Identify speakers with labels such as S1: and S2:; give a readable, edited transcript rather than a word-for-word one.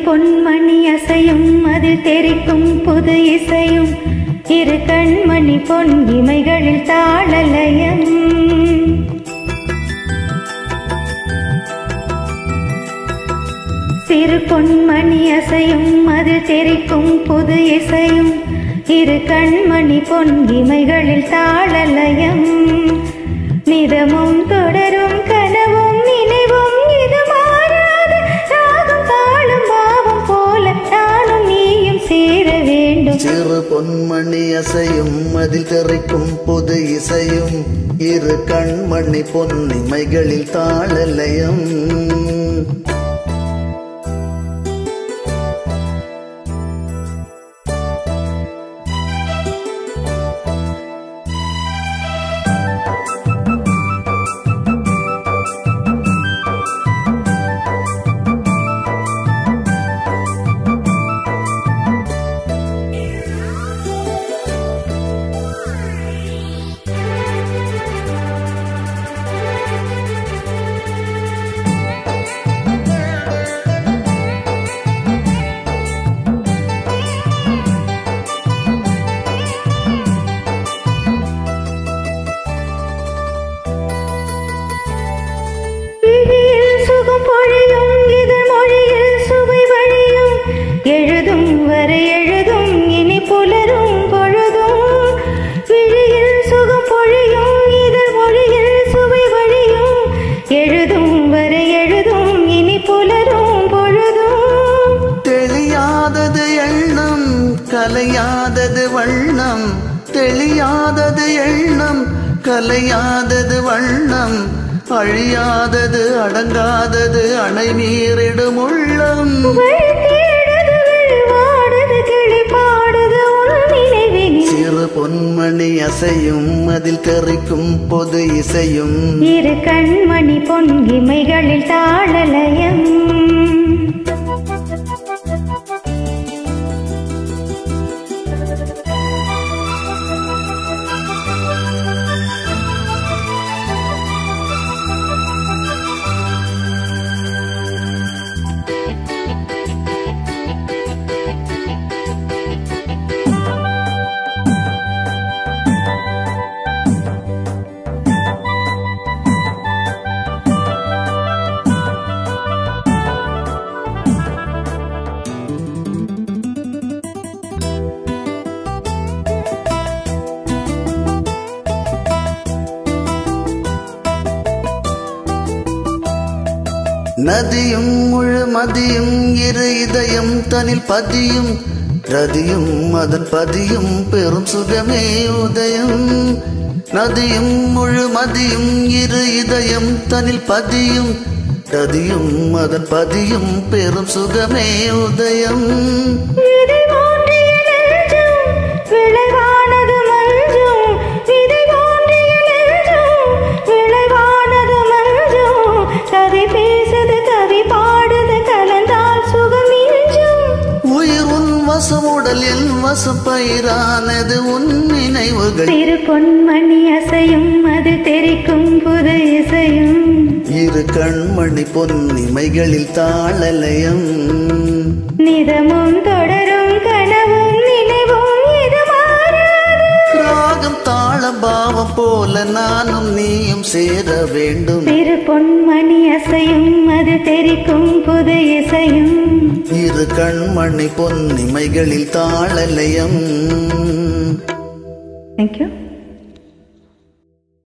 S1: பொன்மணி அசையும் அதில் தெரிக்கும் புது இசையும் இரு கண்மணி பொன் இமைகளில் தாளலயம் சிறு பொன்மணி அசையும் அதில் தெரிக்கும் புது இசையும் இரு கண்மணி பொன் இமைகளில் தாளலயம் நிதமும் தொடரும் கனவும் நினைவும் இது மாறாது ராகம் தாளம் பாவம் போல நானும் நீயும் சேர வேண்டும்
S2: சிறு பொன்மணி அசையும் அதில் தெரிக்கும் புது இசையும் இரு கண்மணி பொன் இமைகளில் தாளலயம் எழுதும் வரை எழுதும் இனி புலரும் பொழுதும் விழியில் சுகம் பொழியும் இதழ் மொழியில் சுவை வழியும் எழுதும் வரை எழுதும் இனி புலரும் பொழுதும் தெளியாதது எண்ணம் கலையாதது வண்ணம் தெளியாதது எண்ணம் கலையாதது வண்ணம் அழியாதது அடங்காதது அணை மீறிடும் உள்ளம் சிறு பொன்மணி அசையும் அதில் தெரிக்கும் பொது இசையும்
S1: இரு கண்மணி பொன் இமைகளில் தாளலயம்
S2: நதியும் முழு மதியும் இரு இதயம் தனில் பதியும் ரதியும் அதன் பதியும் பெரும் சுகமே உதயம் நதியும் முழு மதியும் இரு இதயம் தனில் பதியும் ரதியும் அதன் பதியும் பெரும் சுகமே உதயம் உடல் என் வசம் பயிரானது உன் நினைவுகள்
S1: சிறு பொன்மணி அசையும் அது தெரிக்கும் புது இசையும்
S2: இரு கண்மணி பொன் இமைகளில் தாளலயம்
S1: நிதமும் தொடரும் கனவும் நினைவும் இது மாறாது
S2: ராகம் தாளம் பாவம் போல நானும் நீயும் சேர வேண்டும்
S1: சிறு பொன்மணி அசையும் அது தெரிக்கும் புது இசையும்
S2: இரு கண்மணி பொன் இமைகளில் தாளலயம்.
S1: Thank you.